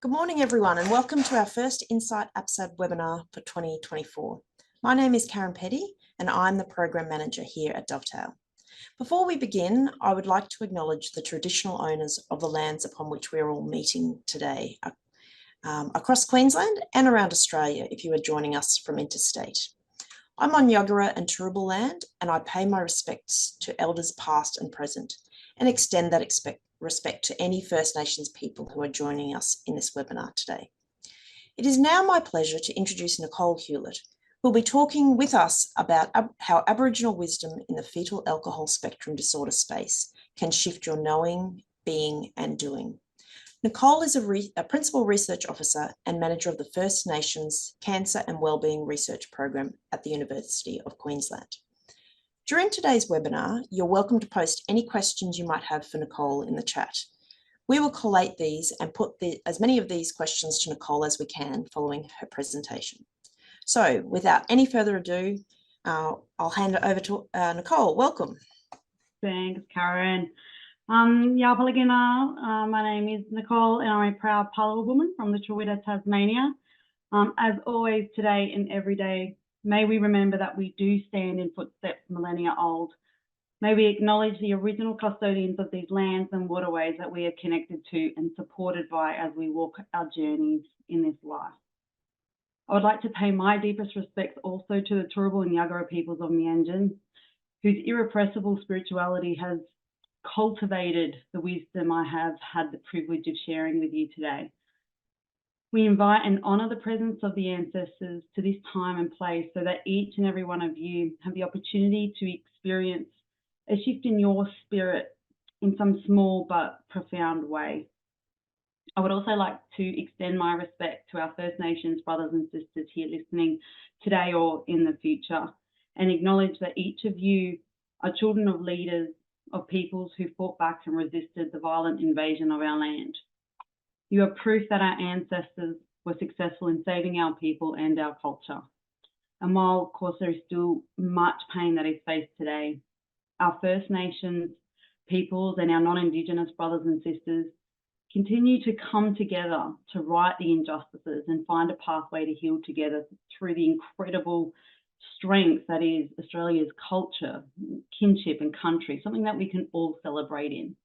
Good morning, everyone, and welcome to our first Insight APSAD webinar for 2024. My name is Karen Petty, and I'm the Program Manager here at Dovetail. Before we begin, I would like to acknowledge the traditional owners of the lands upon which we're all meeting today, across Queensland and around Australia, if you are joining us from interstate. I'm on Yagara and Turrbal land, and I pay my respects to elders past and present, and extend that respect to any First Nations people who are joining us in this webinar today. It is now my pleasure to introduce Nicole Hewlett, who will be talking with us about how Aboriginal wisdom in the fetal alcohol spectrum disorder space can shift your knowing, being and doing. Nicole is a Principal Research Officer and Manager of the First Nations Cancer and Wellbeing Research Program at the University of Queensland. During today's webinar, you're welcome to post any questions you might have for Nicole in the chat. We will collate these and put as many of these questions to Nicole as we can following her presentation. So without any further ado, I'll hand it over to Nicole. Welcome. Thanks, Karen. My name is Nicole and I'm a proud Palawa woman from the Trawida, Tasmania. As always, today and every day, may we remember that we do stand in footsteps millennia old. May we acknowledge the original custodians of these lands and waterways that we are connected to and supported by as we walk our journeys in this life. I would like to pay my deepest respects also to the Turrbal and Yagara peoples of Meanjin, whose irrepressible spirituality has cultivated the wisdom I have had the privilege of sharing with you today. We invite and honour the presence of the ancestors to this time and place so that each and every one of you have the opportunity to experience a shift in your spirit in some small but profound way. I would also like to extend my respect to our First Nations brothers and sisters here listening today or in the future, and acknowledge that each of you are children of leaders of peoples who fought back and resisted the violent invasion of our land. You are proof that our ancestors were successful in saving our people and our culture. And while, of course, there is still much pain that is faced today, our First Nations peoples and our non-Indigenous brothers and sisters continue to come together to right the injustices and find a pathway to heal together through the incredible strength that is Australia's culture, kinship and country, something that we can all celebrate in.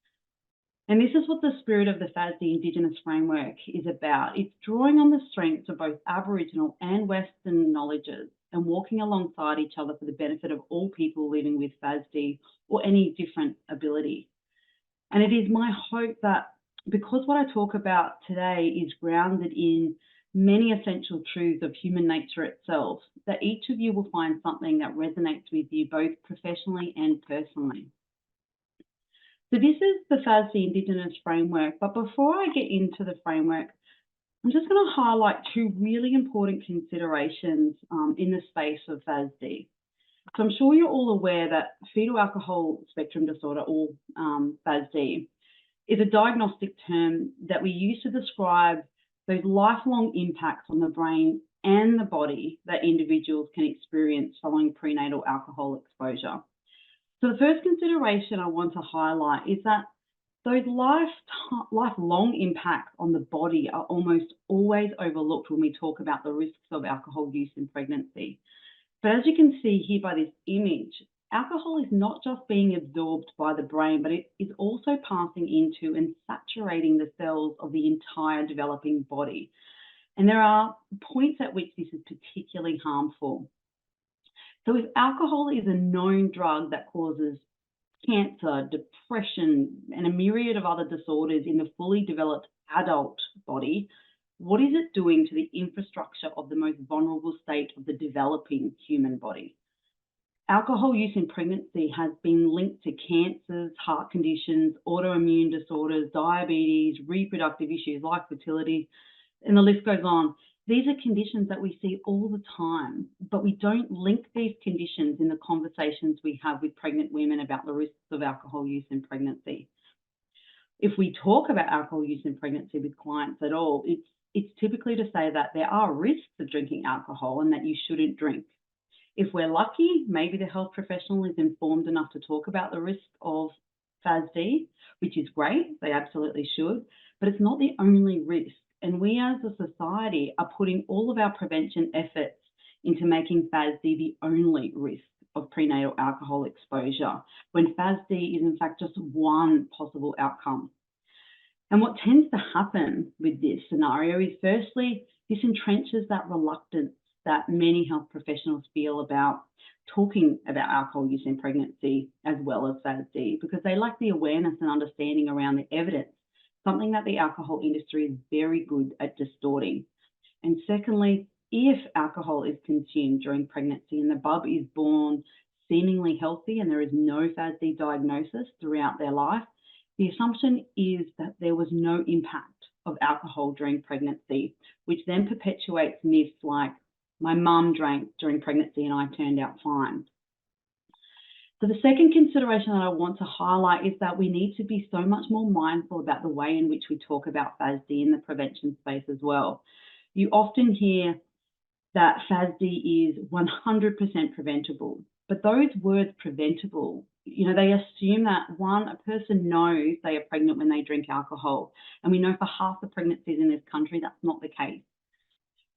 And this is what the spirit of the FASD Indigenous Framework is about. It's drawing on the strengths of both Aboriginal and Western knowledges and walking alongside each other for the benefit of all people living with FASD or any different ability. And it is my hope that because what I talk about today is grounded in many essential truths of human nature itself, that each of you will find something that resonates with you both professionally and personally. So this is the FASD Indigenous Framework, but before I get into the framework, I'm just going to highlight two really important considerations in the space of FASD. So I'm sure you're all aware that fetal alcohol spectrum disorder, or FASD, is a diagnostic term that we use to describe those lifelong impacts on the brain and the body that individuals can experience following prenatal alcohol exposure. So the first consideration I want to highlight is that those lifelong impacts on the body are almost always overlooked when we talk about the risks of alcohol use in pregnancy. But as you can see here by this image, alcohol is not just being absorbed by the brain, but it is also passing into and saturating the cells of the entire developing body. And there are points at which this is particularly harmful. So if alcohol is a known drug that causes cancer, depression, and a myriad of other disorders in the fully developed adult body, what is it doing to the infrastructure of the most vulnerable state of the developing human body? Alcohol use in pregnancy has been linked to cancers, heart conditions, autoimmune disorders, diabetes, reproductive issues like fertility, and the list goes on. These are conditions that we see all the time, but we don't link these conditions in the conversations we have with pregnant women about the risks of alcohol use in pregnancy. If we talk about alcohol use in pregnancy with clients at all, it's typically to say that there are risks of drinking alcohol and that you shouldn't drink. If we're lucky, maybe the health professional is informed enough to talk about the risk of FASD, which is great, they absolutely should, but it's not the only risk. and we as a society are putting all of our prevention efforts into making FASD the only risk of prenatal alcohol exposure, when FASD is in fact just one possible outcome. And what tends to happen with this scenario is, firstly, this entrenches that reluctance that many health professionals feel about talking about alcohol use in pregnancy as well as FASD, because they lack the awareness and understanding around the evidence, something that the alcohol industry is very good at distorting. And secondly, if alcohol is consumed during pregnancy and the bub is born seemingly healthy and there is no FASD diagnosis throughout their life, the assumption is that there was no impact of alcohol during pregnancy, which then perpetuates myths like, my mum drank during pregnancy and I turned out fine. So the second consideration that I want to highlight is that we need to be so much more mindful about the way in which we talk about FASD in the prevention space as well. You often hear that FASD is 100% preventable, but those words preventable, they assume that a person knows they are pregnant when they drink alcohol. And we know for half the pregnancies in this country, that's not the case.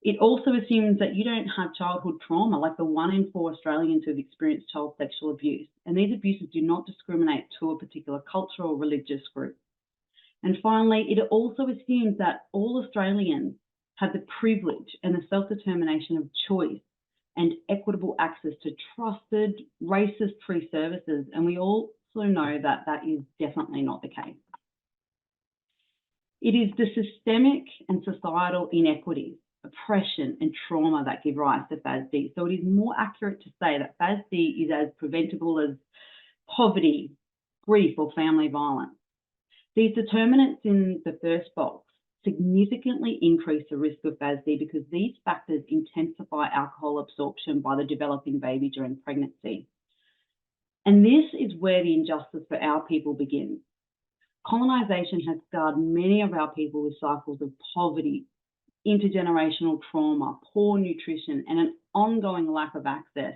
It also assumes that you don't have childhood trauma, like the 1 in 4 Australians who have experienced child sexual abuse. And these abuses do not discriminate to a particular cultural or religious group. And finally, it also assumes that all Australians have the privilege and the self-determination of choice and equitable access to trusted, racist-free services. And we also know that that is definitely not the case. It is the systemic and societal inequities, oppression and trauma that give rise to FASD. So it is more accurate to say that FASD is as preventable as poverty, grief, or family violence. These determinants in the first box significantly increase the risk of FASD because these factors intensify alcohol absorption by the developing baby during pregnancy. And this is where the injustice for our people begins. Colonisation has scarred many of our people with cycles of poverty, intergenerational trauma, poor nutrition, and an ongoing lack of access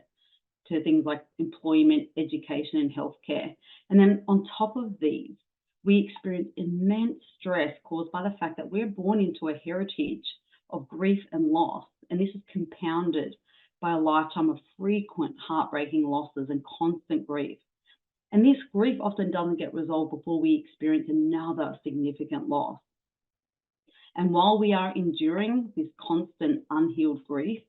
to things like employment, education, and healthcare. And then on top of these, we experience immense stress caused by the fact that we're born into a heritage of grief and loss, and this is compounded by a lifetime of frequent heartbreaking losses and constant grief. And this grief often doesn't get resolved before we experience another significant loss. And while we are enduring this constant unhealed grief,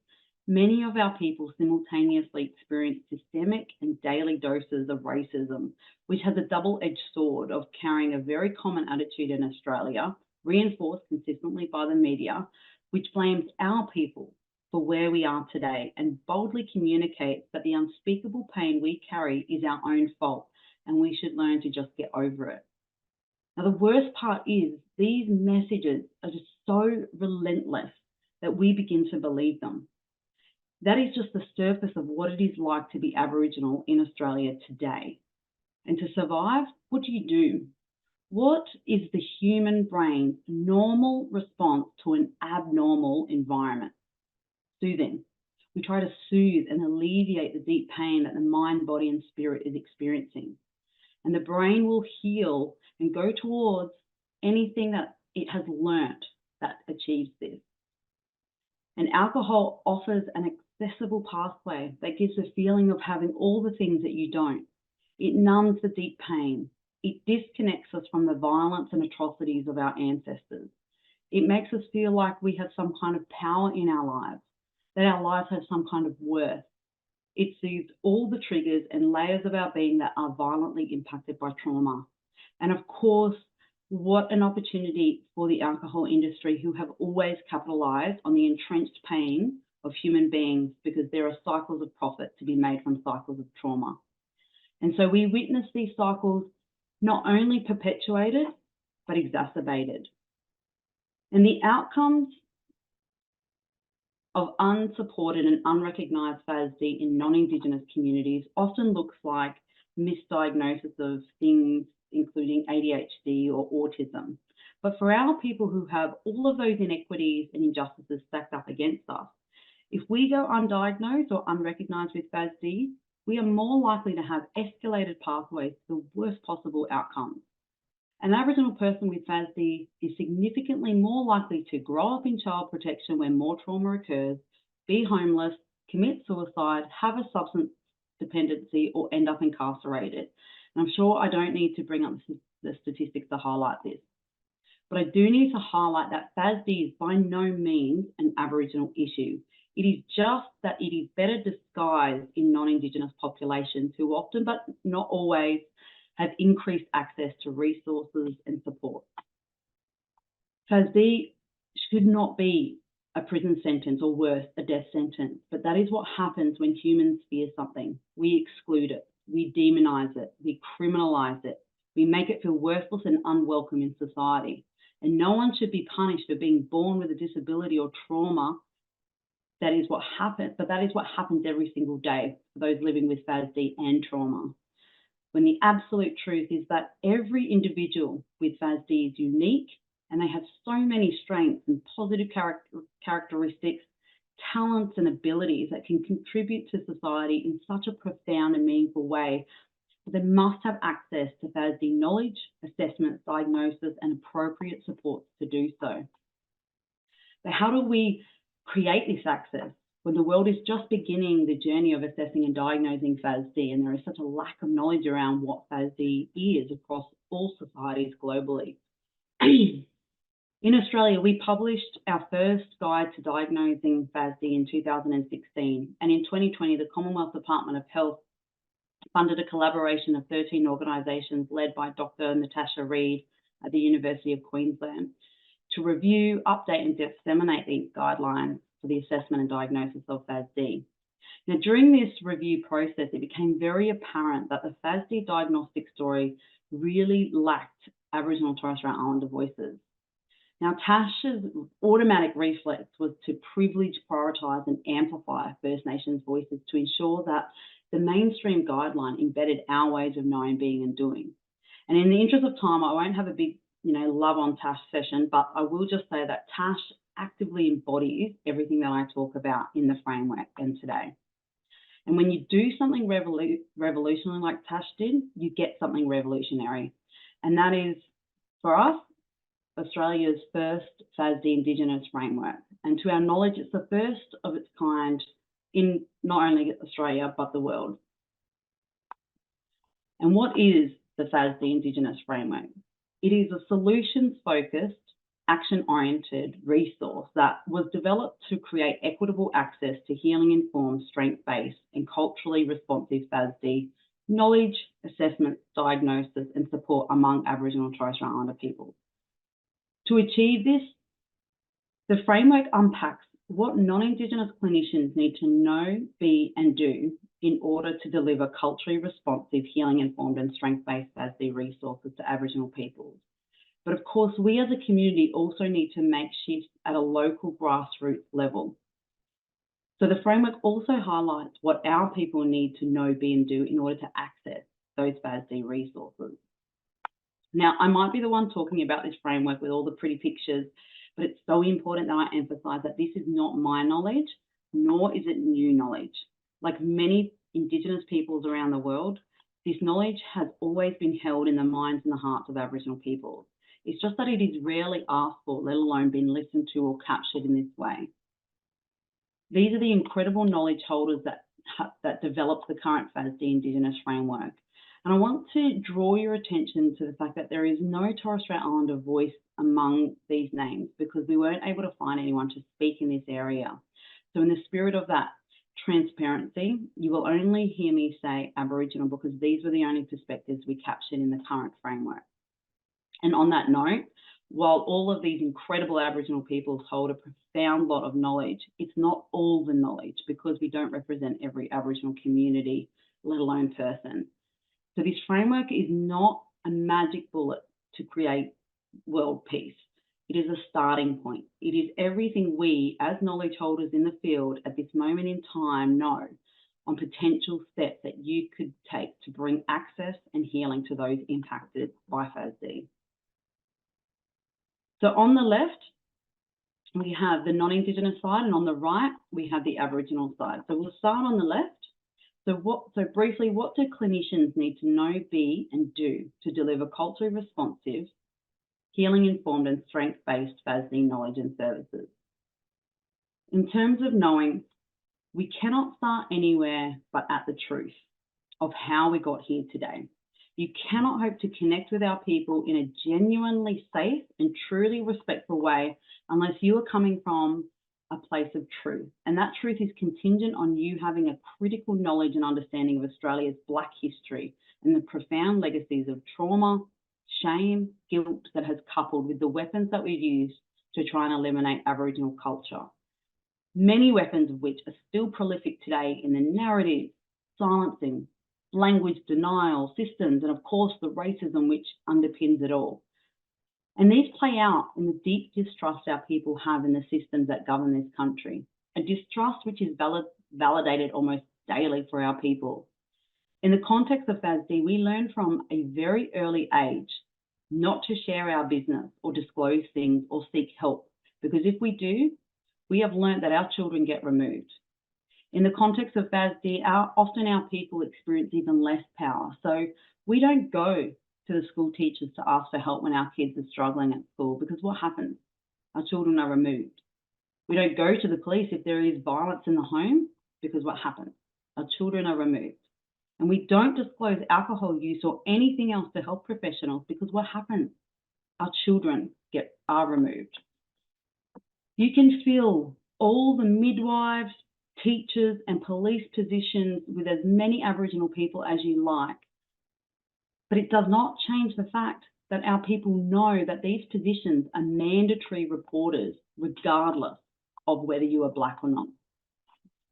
many of our people simultaneously experience systemic and daily doses of racism, which has a double-edged sword of carrying a very common attitude in Australia, reinforced consistently by the media, which blames our people for where we are today and boldly communicates that the unspeakable pain we carry is our own fault and we should learn to just get over it. Now, the worst part is these messages are just so relentless that we begin to believe them. That is just the surface of what it is like to be Aboriginal in Australia today. And to survive, what do? What is the human brain's normal response to an abnormal environment? Soothing. We try to soothe and alleviate the deep pain that the mind, body, and spirit is experiencing. And the brain will heal and go towards anything that it has learnt that achieves this. And alcohol offers an accessible pathway that gives a feeling of having all the things that you don't. It numbs the deep pain. It disconnects us from the violence and atrocities of our ancestors. It makes us feel like we have some kind of power in our lives, that our lives have some kind of worth. It soothes all the triggers and layers of our being that are violently impacted by trauma. And of course, what an opportunity for the alcohol industry, who have always capitalised on the entrenched pain of human beings, because there are cycles of profit to be made from cycles of trauma. And so we witness these cycles not only perpetuated, but exacerbated. And the outcomes of unsupported and unrecognised FASD in non-Indigenous communities often looks like misdiagnosis of things including ADHD or autism. But for our people who have all of those inequities and injustices stacked up against us, if we go undiagnosed or unrecognised with FASD, we are more likely to have escalated pathways to the worst possible outcomes. An Aboriginal person with FASD is significantly more likely to grow up in child protection when more trauma occurs, be homeless, commit suicide, have a substance dependency, or end up incarcerated. And I'm sure I don't need to bring up the statistics to highlight this. But I do need to highlight that FASD is by no means an Aboriginal issue. It is just that it is better disguised in non-Indigenous populations who often, but not always, have increased access to resources and support. FASD should not be a prison sentence or worse, a death sentence, but that is what happens when humans fear something. We exclude it, we demonize it, we criminalize it, we make it feel worthless and unwelcome in society. And no one should be punished for being born with a disability or trauma. That is what happens, but that is what happens every single day for those living with FASD and trauma. When the absolute truth is that every individual with FASD is unique and they have so many strengths and positive characteristics, talents and abilities that can contribute to society in such a profound and meaningful way. They must have access to FASD knowledge, assessments, diagnosis, and appropriate supports to do so. But how do we create this access when the world is just beginning the journey of assessing and diagnosing FASD, and there is such a lack of knowledge around what FASD is across all societies globally? In Australia, we published our first guide to diagnosing FASD in 2016, and in 2020, the Commonwealth Department of Health funded a collaboration of 13 organisations led by Dr. Natasha Reid at the University of Queensland to review, update and disseminate these guidelines for the assessment and diagnosis of FASD. Now, during this review process, it became very apparent that the FASD diagnostic story really lacked Aboriginal and Torres Strait Islander voices. Now, Tash's automatic reflex was to privilege, prioritise and amplify First Nations voices to ensure that the mainstream guideline embedded our ways of knowing, being and doing. And in the interest of time, I won't have a big love on Tash session, but I will just say that Tash actively embodies everything that I talk about in the framework and today. And when you do something revolutionary like Tash did, you get something revolutionary. And that is, for us, Australia's first FASD Indigenous Framework. And to our knowledge, it's the first of its kind in not only Australia, but the world. And what is the FASD Indigenous Framework? It is a solutions-focused, action-oriented resource that was developed to create equitable access to healing-informed, strength-based and culturally responsive FASD knowledge, assessment, diagnosis and support among Aboriginal and Torres Strait Islander people. To achieve this, the framework unpacks what non-Indigenous clinicians need to know, be and do in order to deliver culturally responsive, healing-informed and strength-based FASD resources to Aboriginal peoples. But of course, we as a community also need to make shifts at a local grassroots level. So the framework also highlights what our people need to know, be and do in order to access those FASD resources. Now, I might be the one talking about this framework with all the pretty pictures, but it's so important that I emphasise that this is not my knowledge, nor is it new knowledge. Like many Indigenous peoples around the world, this knowledge has always been held in the minds and the hearts of Aboriginal peoples. It's just that it is rarely asked for, let alone been listened to or captured in this way. These are the incredible knowledge holders that developed the current FASD Indigenous Framework. And I want to draw your attention to the fact that there is no Torres Strait Islander voice among these names because we weren't able to find anyone to speak in this area. So in the spirit of that transparency, you will only hear me say Aboriginal because these were the only perspectives we captured in the current framework. And on that note, while all of these incredible Aboriginal peoples hold a profound lot of knowledge, it's not all the knowledge because we don't represent every Aboriginal community, let alone person. So this framework is not a magic bullet to create world peace. It is a starting point. It is everything we as knowledge holders in the field at this moment in time know on potential steps that you could take to bring access and healing to those impacted by FASD. So on the left, we have the non-Indigenous side, and on the right, we have the Aboriginal side. So we'll start on the left So briefly, what do clinicians need to know, be, and do to deliver culturally responsive, healing-informed and strength-based FASD knowledge and services? In terms of knowing, we cannot start anywhere but at the truth of how we got here today. You cannot hope to connect with our people in a genuinely safe and truly respectful way unless you are coming from a place of truth. And that truth is contingent on you having a critical knowledge and understanding of Australia's Black history and the profound legacies of trauma, shame, guilt that has coupled with the weapons that we've used to try and eliminate Aboriginal culture. Many weapons of which are still prolific today in the narrative, silencing, language denial, systems, and of course the racism which underpins it all. And these play out in the deep distrust our people have in the systems that govern this country, a distrust which is validated almost daily for our people. In the context of FASD, we learn from a very early age not to share our business or disclose things or seek help, because if we do, we have learned that our children get removed. In the context of FASD, often our people experience even less power. So we don't go to the school teachers to ask for help when our kids are struggling at school, because what happens? Our children are removed. We don't go to the police if there is violence in the home, because what happens? Our children are removed. And we don't disclose alcohol use or anything else to health professionals, because what happens? Our children are removed. You can fill all the midwives, teachers and police positions with as many Aboriginal people as you like, but it does not change the fact that our people know that these positions are mandatory reporters regardless of whether you are Black or not.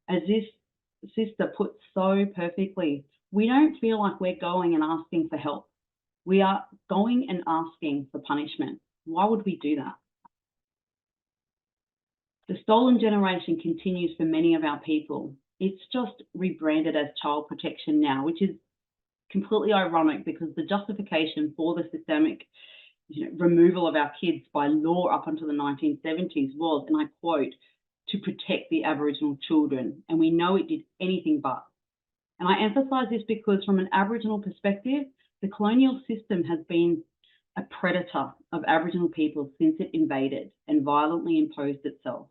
As this sister put so perfectly, we don't feel like we're going and asking for help. We are going and asking for punishment. Why would we do that? The stolen generation continues for many of our people. It's just rebranded as child protection now, which is completely ironic because the justification for the systemic removal of our kids by law up until the 1970s was, and I quote, to protect the Aboriginal children. And we know it did anything but. And I emphasize this because from an Aboriginal perspective, the colonial system has been a predator of Aboriginal people since it invaded and violently imposed itself.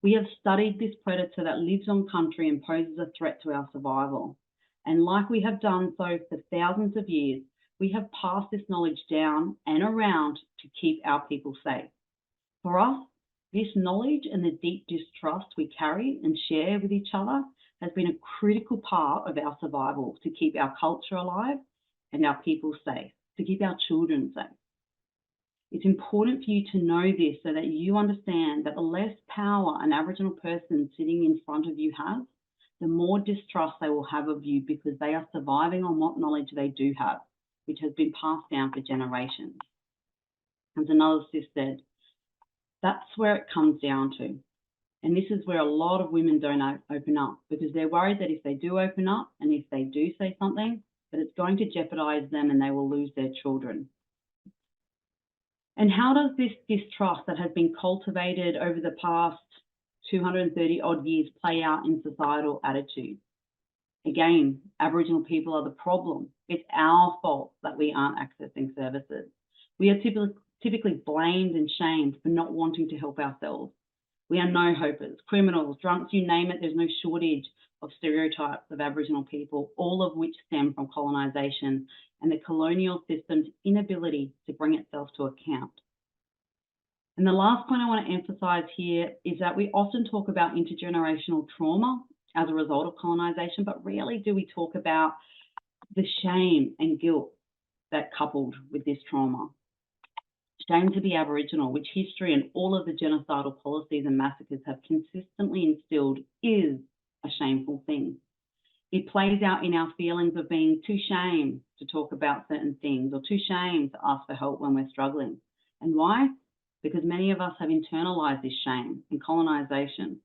We have studied this predator that lives on country and poses a threat to our survival. And like we have done so for thousands of years, we have passed this knowledge down and around to keep our people safe. For us, this knowledge and the deep distrust we carry and share with each other has been a critical part of our survival to keep our culture alive and our people safe, to keep our children safe. It's important for you to know this so that you understand that the less power an Aboriginal person sitting in front of you has, the more distrust they will have of you because they are surviving on what knowledge they do have, which has been passed down for generations. As another sis said, that's where it comes down to. And this is where a lot of women don't open up because they're worried that if they do open up and if they do say something, that it's going to jeopardize them and they will lose their children. And how does this distrust that has been cultivated over the past 230 odd years play out in societal attitudes? Again, Aboriginal people are the problem. It's our fault that we aren't accessing services. We are typically blamed and shamed for not wanting to help ourselves. We are no-hopers, criminals, drunks, you name it, there's no shortage of stereotypes of Aboriginal people, all of which stem from colonisation and the colonial system's inability to bring itself to account. And the last point I want to emphasise here is that we often talk about intergenerational trauma as a result of colonisation, but rarely do we talk about the shame and guilt that coupled with this trauma. Shame to be Aboriginal, which history and all of the genocidal policies and massacres have consistently instilled, is a shameful thing. It plays out in our feelings of being too shamed to talk about certain things or too shamed to ask for help when we're struggling. And why? Because many of us have internalised this shame and colonisation.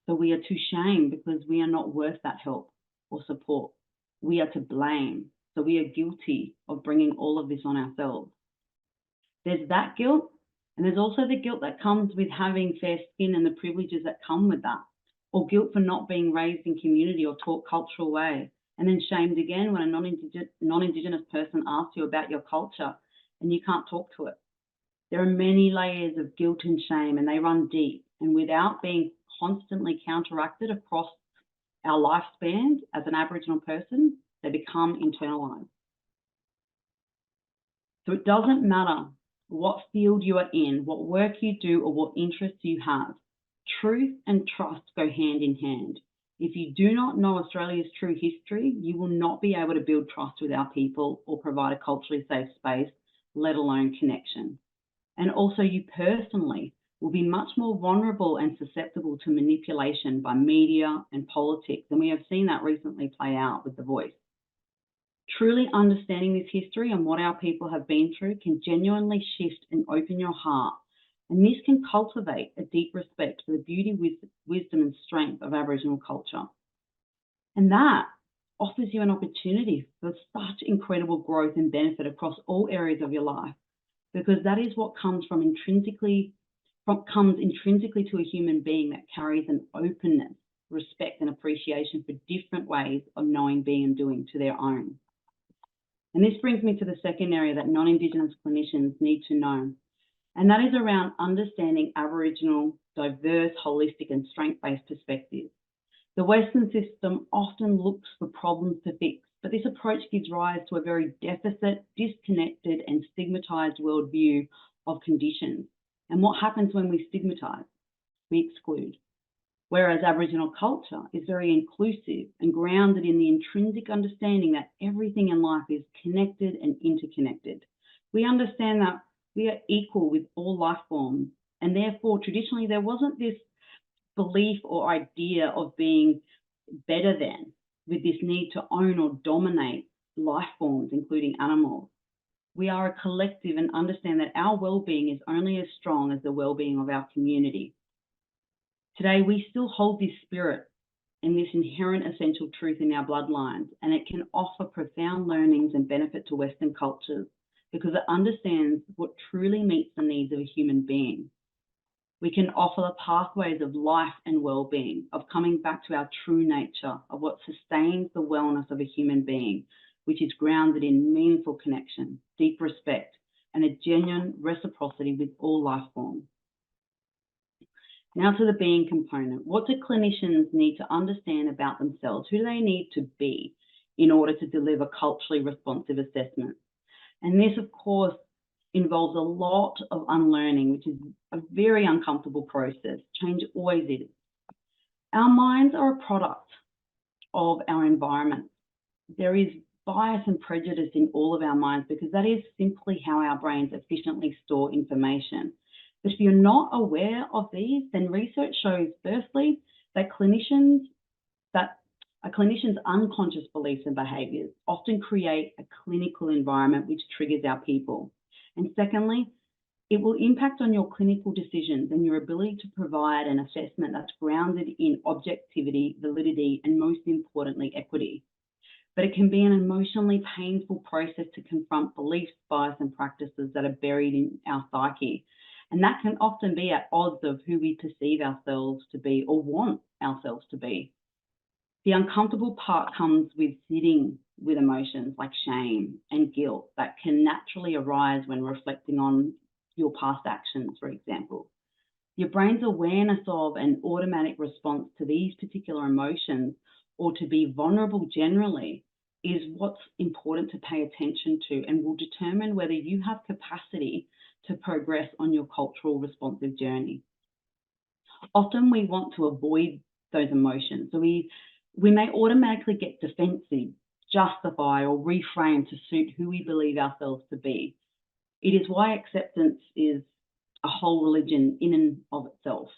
So we are too shamed because we are not worth that help or support. We are to blame. So we are guilty of bringing all of this on ourselves. There's that guilt, and there's also the guilt that comes with having fair skin and the privileges that come with that. or guilt for not being raised in community or taught cultural way, and then shamed again when a non-Indigenous person asks you about your culture and you can't talk to it. There are many layers of guilt and shame, and they run deep, and without being constantly counteracted across our lifespan as an Aboriginal person, they become internalized. So it doesn't matter what field you are in, what work you do, or what interests you have. Truth and trust go hand in hand. If you do not know Australia's true history, you will not be able to build trust with our people or provide a culturally safe space, let alone connection. And also you personally will be much more vulnerable and susceptible to manipulation by media and politics, and we have seen that recently play out with The Voice. Truly understanding this history and what our people have been through can genuinely shift and open your heart, and this can cultivate a deep respect for the beauty, wisdom and strength of Aboriginal culture. And that offers you an opportunity for such incredible growth and benefit across all areas of your life, because that is what comes intrinsically to a human being that carries an openness, respect and appreciation for different ways of knowing, being and doing to their own. And this brings me to the second area that non-Indigenous clinicians need to know, and that is around understanding Aboriginal, diverse, holistic and strength-based perspectives. The Western system often looks for problems to fix, but this approach gives rise to a very deficit, disconnected and stigmatised worldview of conditions. And what happens when we stigmatise? We exclude. Whereas Aboriginal culture is very inclusive and grounded in the intrinsic understanding that everything in life is connected and interconnected. We understand that we are equal with all life forms, and therefore traditionally there wasn't this belief or idea of being better than, with this need to own or dominate life forms, including animals. We are a collective and understand that our well-being is only as strong as the well-being of our community. Today, we still hold this spirit and this inherent essential truth in our bloodlines, and it can offer profound learnings and benefit to Western cultures because it understands what truly meets the needs of a human being. We can offer the pathways of life and well-being, of coming back to our true nature, of what sustains the wellness of a human being, which is grounded in meaningful connection, deep respect, and a genuine reciprocity with all life forms. Now to the being component. What do clinicians need to understand about themselves? Who do they need to be in order to deliver culturally responsive assessments? And this, of course, involves a lot of unlearning, which is a very uncomfortable process. Change always is. Our minds are a product of our environment. There is bias and prejudice in all of our minds because that is simply how our brains efficiently store information. But if you're not aware of these, then research shows, firstly, that a clinician's unconscious beliefs and behaviours often create a clinical environment which triggers our people. And secondly, it will impact on your clinical decisions and your ability to provide an assessment that's grounded in objectivity, validity, and most importantly, equity. But it can be an emotionally painful process to confront beliefs, bias, and practices that are buried in our psyche. And that can often be at odds of who we perceive ourselves to be or want ourselves to be. The uncomfortable part comes with sitting with emotions like shame and guilt that can naturally arise when reflecting on your past actions, for example. Your brain's awareness of an automatic response to these particular emotions or to be vulnerable generally is what's important to pay attention to and will determine whether you have capacity to progress on your cultural responsive journey. Often we want to avoid those emotions. So we may automatically get defensive, justify or reframe to suit who we believe ourselves to be. It is why acceptance is a whole religion in and of itself.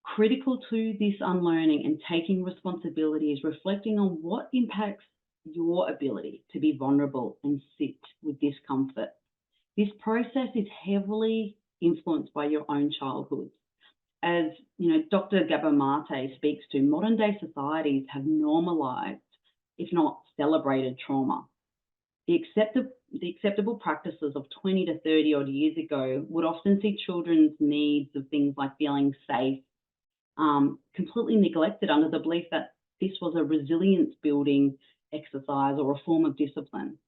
Critical to this unlearning and taking responsibility is reflecting on what impacts your ability to be vulnerable and sit with discomfort. This process is heavily influenced by your own childhood. As Dr. Gabor Mate speaks to, modern day societies have normalized, if not celebrated, trauma. The acceptable practices of 20 to 30 odd years ago would often see children's needs of things like feeling safe, completely neglected under the belief that this was a resilience building exercise or a form of discipline.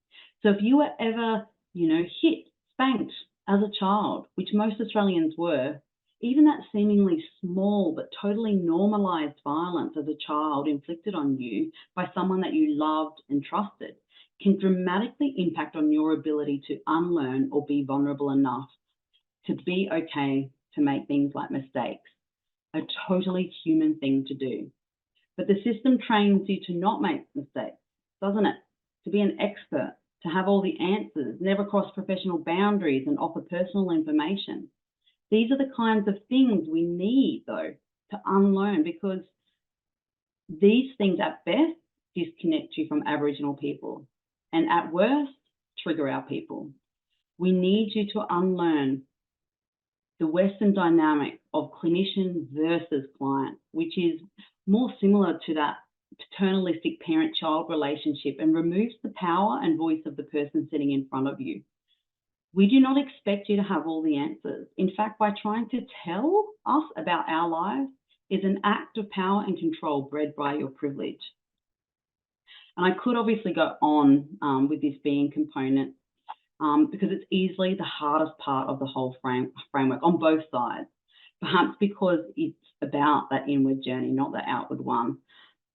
So if you were ever, hit, spanked as a child, which most Australians were, even that seemingly small but totally normalised violence as a child inflicted on you by someone that you loved and trusted can dramatically impact on your ability to unlearn or be vulnerable enough to be okay to make things like mistakes, a totally human thing to do. But the system trains you to not make mistakes, doesn't it? To be an expert, to have all the answers, never cross professional boundaries and offer personal information. These are the kinds of things we need, though, to unlearn, because these things at best disconnect you from Aboriginal people and at worst trigger our people. We need you to unlearn the Western dynamic of clinician versus client, which is more similar to that paternalistic parent-child relationship and removes the power and voice of the person sitting in front of you. We do not expect you to have all the answers. In fact, by trying to tell us about our lives is an act of power and control bred by your privilege. And I could obviously go on with this being component because it's easily the hardest part of the whole framework on both sides, perhaps because it's about that inward journey, not the outward one.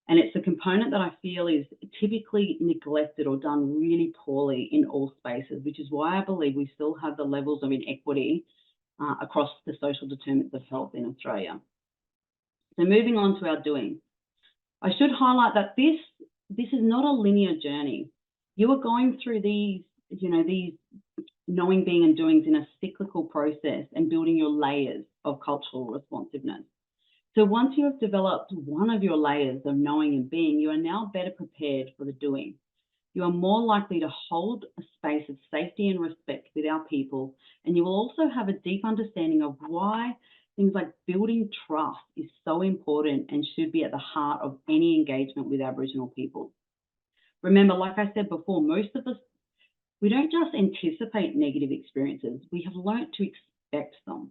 And it's a component that I feel is typically neglected or done really poorly in all spaces, which is why I believe we still have the levels of inequity across the social determinants of health in Australia. So moving on to our doing. I should highlight that this is not a linear journey. You are going through these knowing, being and doings in a cyclical process and building your layers of cultural responsiveness. So once you have developed one of your layers of knowing and being, you are now better prepared for the doing. You are more likely to hold a space of safety and respect with our people, and you will also have a deep understanding of why things like building trust is so important and should be at the heart of any engagement with Aboriginal people. Remember, like I said before, most of us, we don't just anticipate negative experiences, we have learnt to expect them.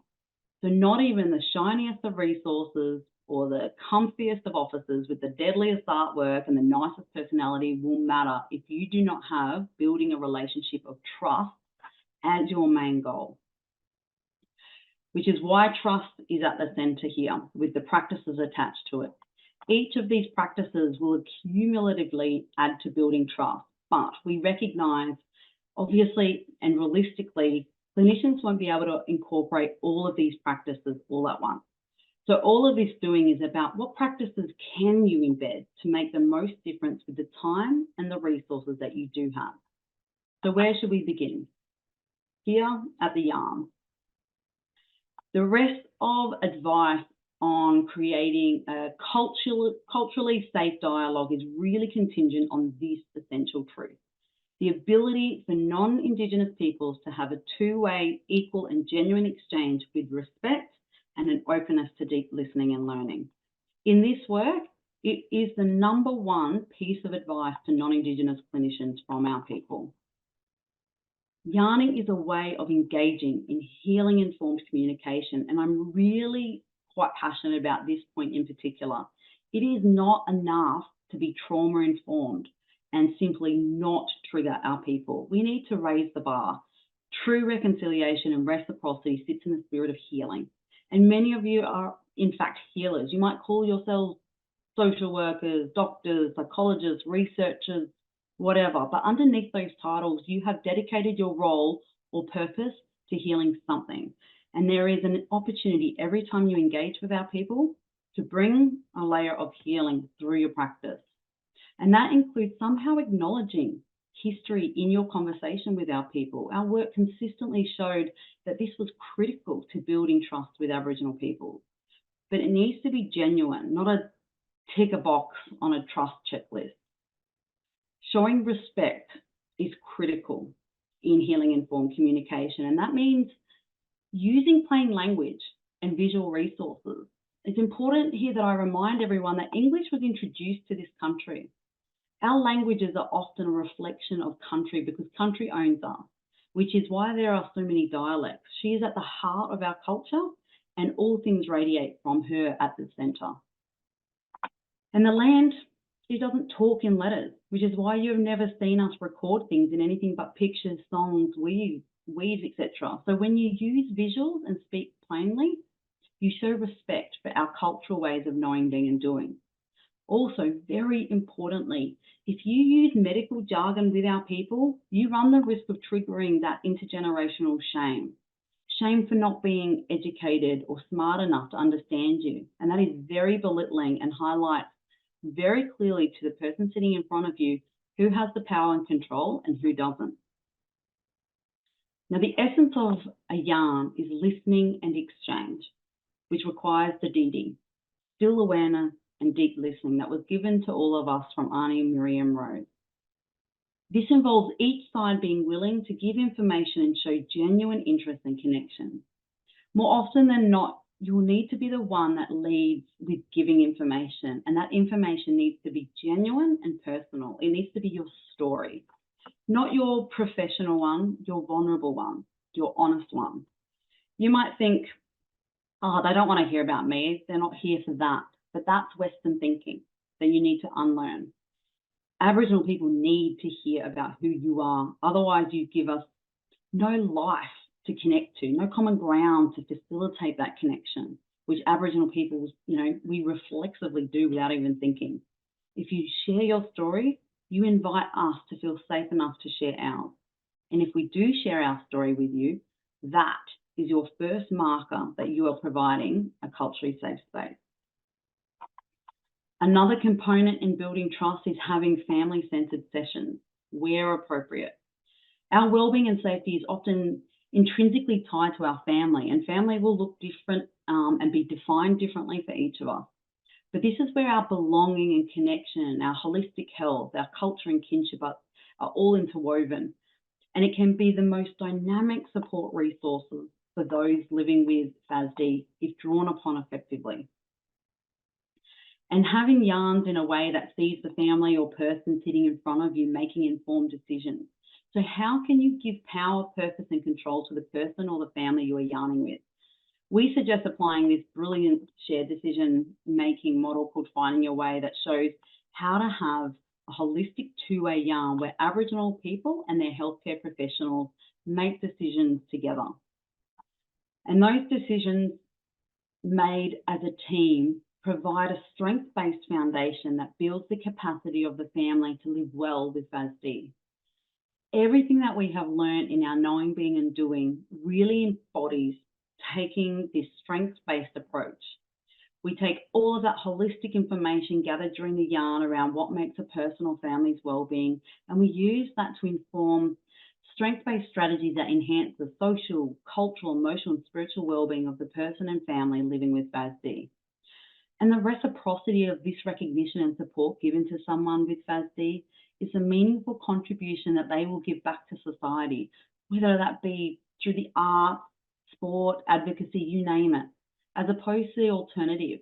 So not even the shiniest of resources or the comfiest of offices with the deadliest artwork and the nicest personality will matter if you do not have building a relationship of trust as your main goal. Which is why trust is at the centre here with the practices attached to it. Each of these practices will cumulatively add to building trust, but we recognise, obviously and realistically, clinicians won't be able to incorporate all of these practices all at once. So all of this doing is about what practices can you embed to make the most difference with the time and the resources that you do have. So where should we begin? Here at the yarn. The rest of advice on creating a culturally safe dialogue is really contingent on this essential truth. The ability for non-Indigenous peoples to have a two-way, equal and genuine exchange with respect and an openness to deep listening and learning. In this work, it is the #1 piece of advice to non-Indigenous clinicians from our people. Yarning is a way of engaging in healing-informed communication, and I'm really quite passionate about this point in particular. It is not enough to be trauma-informed and simply not trigger our people. We need to raise the bar. True reconciliation and reciprocity sits in the spirit of healing. And many of you are, in fact, healers. You might call yourselves social workers, doctors, psychologists, researchers, whatever. But underneath those titles, you have dedicated your role or purpose to healing something. And there is an opportunity every time you engage with our people to bring a layer of healing through your practice. And that includes somehow acknowledging history in your conversation with our people. Our work consistently showed that this was critical to building trust with Aboriginal people. But it needs to be genuine, not a tick a box on a trust checklist. Showing respect is critical in healing-informed communication, and that means using plain language and visual resources. It's important here that I remind everyone that English was introduced to this country. Our languages are often a reflection of country because country owns us, which is why there are so many dialects. She is at the heart of our culture and all things radiate from her at the centre. And the land, she doesn't talk in letters, which is why you've never seen us record things in anything but pictures, songs, weaves, etc. So when you use visuals and speak plainly, you show respect for our cultural ways of knowing, being and doing. Also, very importantly, if you use medical jargon with our people, you run the risk of triggering that intergenerational shame. Shame for not being educated or smart enough to understand you. And that is very belittling and highlights very clearly to the person sitting in front of you who has the power and control and who doesn't. Now, the essence of a yarn is listening and exchange, which requires the DD, still awareness and deep listening, that was given to all of us from Auntie Miriam Rose. This involves each side being willing to give information and show genuine interest and connection. More often than not, you'll need to be the one that leads with giving information, and that information needs to be genuine and personal. It needs to be your story, not your professional one, your vulnerable one, your honest one. You might think, oh, they don't want to hear about me. They're not here for that. But that's Western thinking that you need to unlearn. Aboriginal people need to hear about who you are. Otherwise, you give us no life to connect to, no common ground to facilitate that connection, which Aboriginal people, we reflexively do without even thinking. If you share your story, you invite us to feel safe enough to share ours. And if we do share our story with you, that is your first marker that you are providing a culturally safe space. Another component in building trust is having family-centered sessions where appropriate. Our wellbeing and safety is often intrinsically tied to our family, and family will look different and be defined differently for each of us. But this is where our belonging and connection, our holistic health, our culture and kinship are all interwoven. And it can be the most dynamic support resources for those living with FASD if drawn upon effectively. And having yarns in a way that sees the family or person sitting in front of you making informed decisions. So how can you give power, purpose and control to the person or the family you are yarning with? We suggest applying this brilliant shared decision-making model called Finding Your Way that shows how to have a holistic two-way yarn where Aboriginal people and their healthcare professionals make decisions together. And those decisions made as a team provide a strength-based foundation that builds the capacity of the family to live well with FASD. Everything that we have learned in our knowing, being and doing really embodies taking this strength-based approach. We take all of that holistic information gathered during the yarn around what makes a person or family's well-being, and we use that to inform strength-based strategies that enhance the social, cultural, emotional and spiritual well-being of the person and family living with FASD. And the reciprocity of this recognition and support given to someone with FASD is a meaningful contribution that they will give back to society, whether that be through the arts, sport, advocacy, you name it, as opposed to the alternative,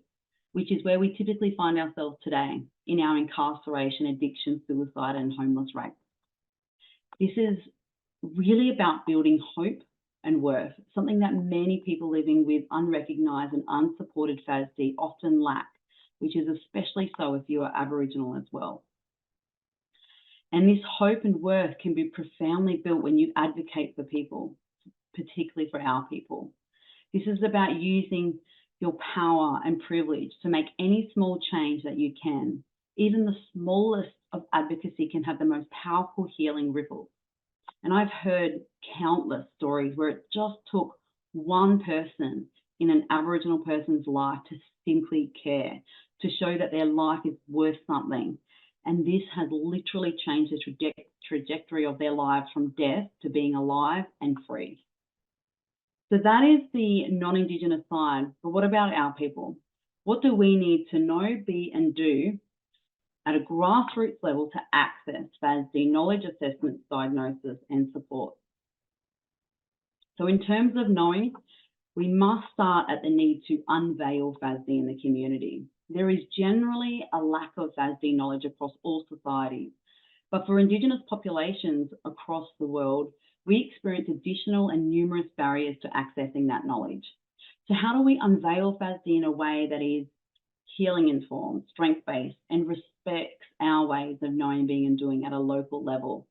which is where we typically find ourselves today in our incarceration, addiction, suicide and homeless rates. This is really about building hope and worth, something that many people living with unrecognised and unsupported FASD often lack, which is especially so if you are Aboriginal as well. And this hope and worth can be profoundly built when you advocate for people, particularly for our people. This is about using your power and privilege to make any small change that you can. Even the smallest of advocacy can have the most powerful healing ripples. And I've heard countless stories where it just took one person in an Aboriginal person's life to simply care, to show that their life is worth something. And this has literally changed the trajectory of their lives from death to being alive and free. So that is the non-Indigenous side. But what about our people? What do we need to know, be and do at a grassroots level to access FASD knowledge assessment, diagnosis and support? So in terms of knowing, we must start at the need to unveil FASD in the community. There is generally a lack of FASD knowledge across all societies, but for Indigenous populations across the world, we experience additional and numerous barriers to accessing that knowledge. So how do we unveil FASD in a way that is healing informed, strength-based, and respects our ways of knowing, being, and doing at a local level?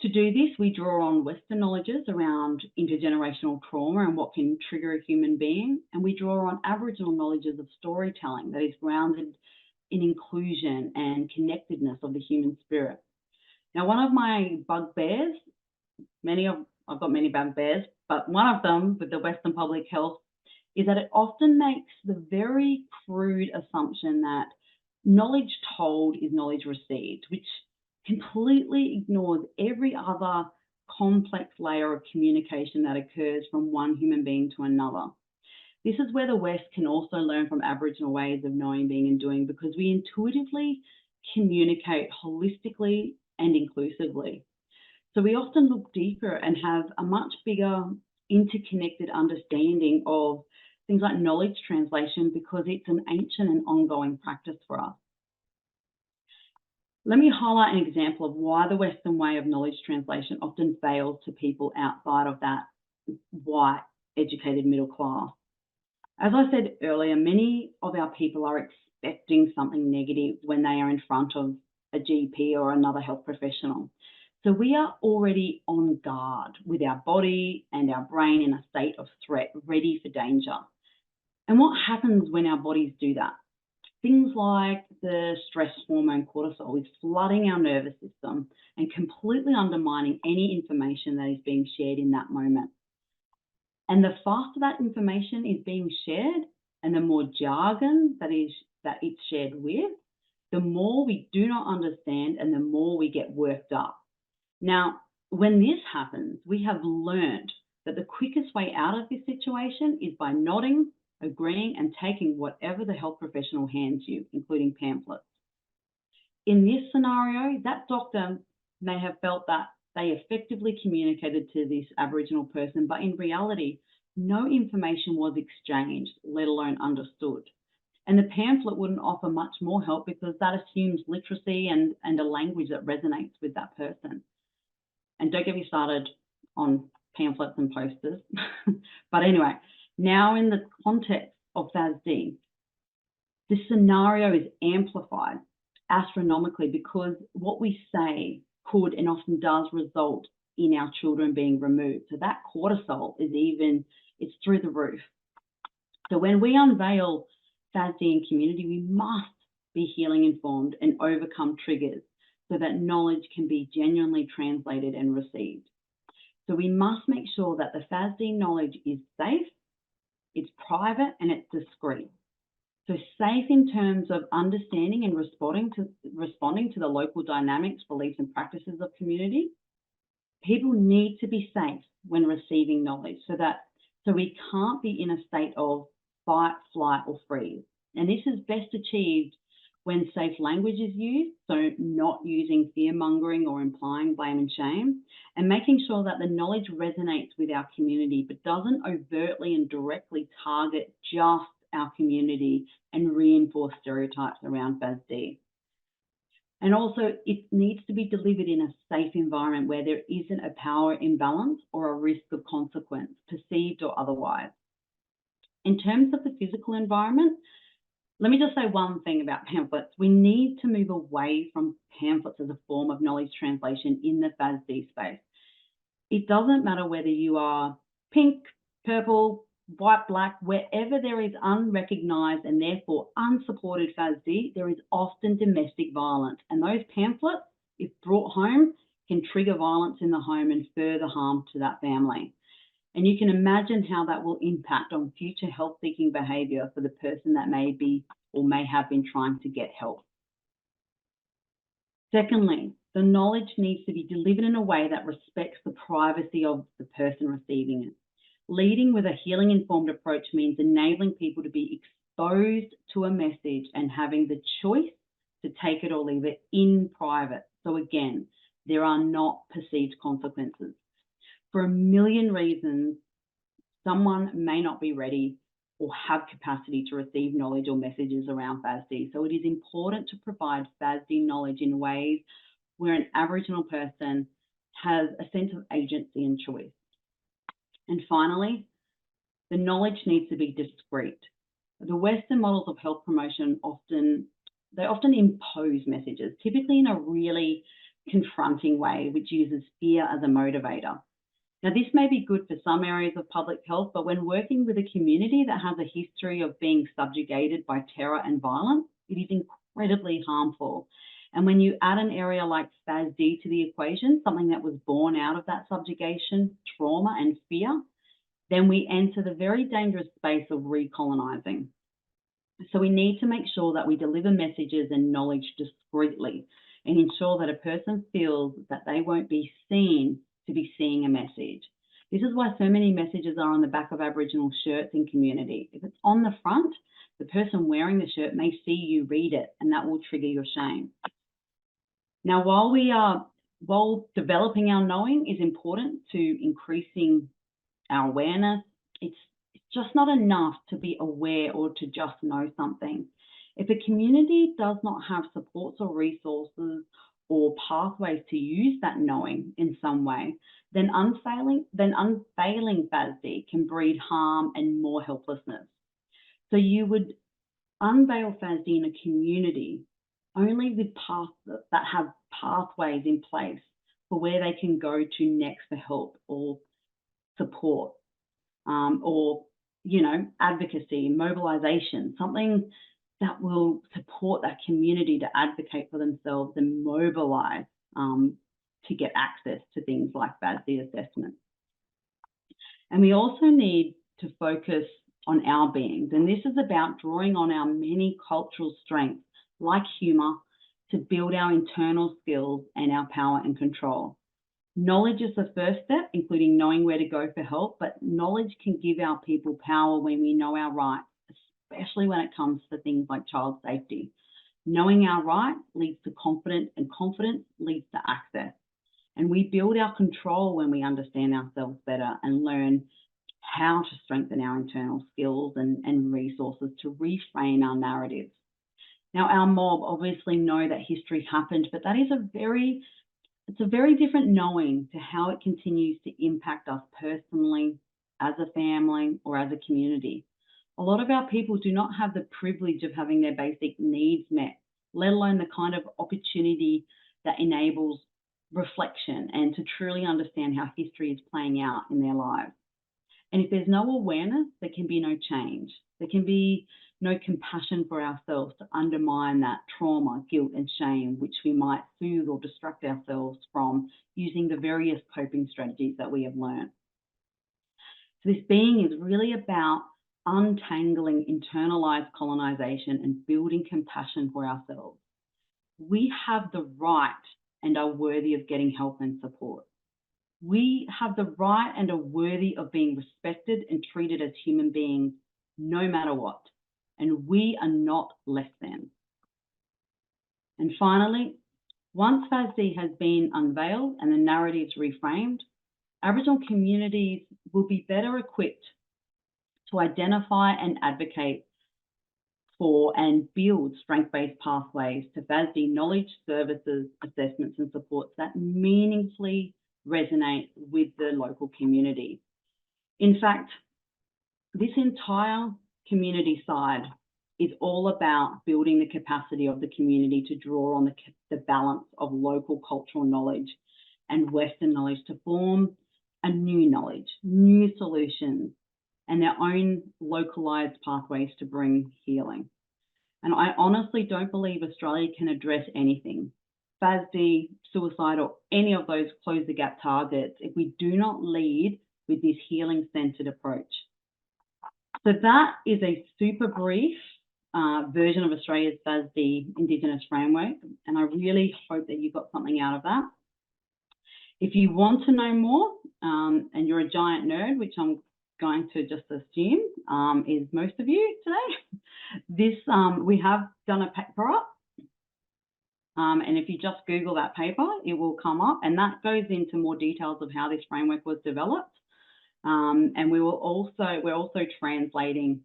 To do this, we draw on Western knowledges around intergenerational trauma and what can trigger a human being, and we draw on Aboriginal knowledges of storytelling that is grounded in inclusion and connectedness of the human spirit. Now, one of my bugbears, I've got many bugbears, but one of them with the Western public health is that it often makes the very crude assumption that knowledge told is knowledge received, which completely ignores every other complex layer of communication that occurs from one human being to another. This is where the West can also learn from Aboriginal ways of knowing, being, and doing, because we intuitively communicate holistically and inclusively. So we often look deeper and have a much bigger interconnected understanding of things like knowledge translation, because it's an ancient and ongoing practice for us. Let me highlight an example of why the Western way of knowledge translation often fails to people outside of that white, educated middle class. As I said earlier, many of our people are expecting something negative when they are in front of a GP or another health professional. So we are already on guard with our body and our brain in a state of threat, ready for danger. And what happens when our bodies do that? Things like the stress hormone cortisol is flooding our nervous system and completely undermining any information that is being shared in that moment. And the faster that information is being shared and the more jargon that it's shared with, the more we do not understand and the more we get worked up. Now, when this happens, we have learned that the quickest way out of this situation is by nodding, agreeing, and taking whatever the health professional hands you, including pamphlets. In this scenario, that doctor may have felt that they effectively communicated to this Aboriginal person, but in reality, no information was exchanged, let alone understood. And the pamphlet wouldn't offer much more help because that assumes literacy and a language that resonates with that person. And don't get me started on pamphlets and posters. But anyway, now in the context of FASD, this scenario is amplified astronomically because what we say could and often does result in our children being removed. So that cortisol it's through the roof. So when we unveil FASD in community, we must be healing informed and overcome triggers so that knowledge can be genuinely translated and received. So we must make sure that the FASD knowledge is safe, it's private, and it's discreet. So safe in terms of understanding and responding to the local dynamics, beliefs, and practices of community. People need to be safe when receiving knowledge so we can't be in a state of fight, flight, or freeze. And this is best achieved when safe language is used, so not using fear-mongering or implying blame and shame, and making sure that the knowledge resonates with our community but doesn't overtly and directly target just our community and reinforce stereotypes around FASD. And also, it needs to be delivered in a safe environment where there isn't a power imbalance or a risk of consequence, perceived or otherwise. In terms of the physical environment, let me just say one thing about pamphlets. We need to move away from pamphlets as a form of knowledge translation in the FASD space. It doesn't matter whether you are pink, purple, white, black, wherever there is unrecognised and therefore unsupported FASD, there is often domestic violence. And those pamphlets, if brought home, can trigger violence in the home and further harm to that family. And you can imagine how that will impact on future health-seeking behaviour for the person that may be or may have been trying to get help. Secondly, the knowledge needs to be delivered in a way that respects the privacy of the person receiving it. Leading with a healing-informed approach means enabling people to be exposed to a message and having the choice to take it or leave it in private. So again, there are not perceived consequences. For a million reasons, someone may not be ready or have capacity to receive knowledge or messages around FASD. So it is important to provide FASD knowledge in ways where an Aboriginal person has a sense of agency and choice. And finally, the knowledge needs to be discreet. The Western models of health promotion often impose messages, typically in a really confronting way, which uses fear as a motivator. Now, this may be good for some areas of public health, but when working with a community that has a history of being subjugated by terror and violence, it is incredibly harmful. And when you add an area like FASD to the equation, something that was born out of that subjugation, trauma and fear, then we enter the very dangerous space of recolonizing. So we need to make sure that we deliver messages and knowledge discreetly and ensure that a person feels that they won't be seen to be seeing a message. This is why so many messages are on the back of Aboriginal shirts in community. If it's on the front, the person wearing the shirt may see you read it, and that will trigger your shame. Now, while developing our knowing is important to increasing our awareness, it's just not enough to be aware or to just know something. If a community does not have supports or resources or pathways to use that knowing in some way, then unfailing FASD can breed harm and more helplessness. So you would unveil FASD in a community only with paths that have pathways in place for where they can go to next for help or support, or advocacy, mobilization, something that will support that community to advocate for themselves and mobilize to get access to things like FASD assessment. And we also need to focus on our beings, and this is about drawing on our many cultural strengths like humour to build our internal skills and our power and control. Knowledge is the first step, including knowing where to go for help, but knowledge can give our people power when we know our rights, especially when it comes to things like child safety. Knowing our rights leads to confidence, and confidence leads to access. And we build our control when we understand ourselves better and learn how to strengthen our internal skills and resources to reframe our narratives. Now, our mob obviously know that history happened, but that is it's a very different knowing to how it continues to impact us personally, as a family, or as a community. A lot of our people do not have the privilege of having their basic needs met, let alone the kind of opportunity that enables reflection and to truly understand how history is playing out in their lives. And if there's no awareness, there can be no change. There can be no compassion for ourselves to undermine that trauma, guilt, and shame, which we might soothe or distract ourselves from using the various coping strategies that we have learned. So this being is really about untangling internalized colonization and building compassion for ourselves. We have the right and are worthy of getting help and support. We have the right and are worthy of being respected and treated as human beings, no matter what. And we are not less than. And finally, once FASD has been unveiled and the narratives reframed, Aboriginal communities will be better equipped to identify and advocate for and build strength-based pathways to FASD knowledge, services, assessments and supports that meaningfully resonate with the local community. In fact, this entire community side is all about building the capacity of the community to draw on the balance of local cultural knowledge and Western knowledge to form a new knowledge, new solutions, and their own localized pathways to bring healing. And I honestly don't believe Australia can address anything, FASD, suicide, or any of those close the gap targets, if we do not lead with this healing-centered approach. So that is a super brief version of Australia's FASD Indigenous Framework, and I really hope that you got something out of that. If you want to know more, and you're a giant nerd, which I'm going to just assume is most of you today, we have done a paper up. And if you just Google that paper, it will come up, and that goes into more details of how this framework was developed. And we're also translating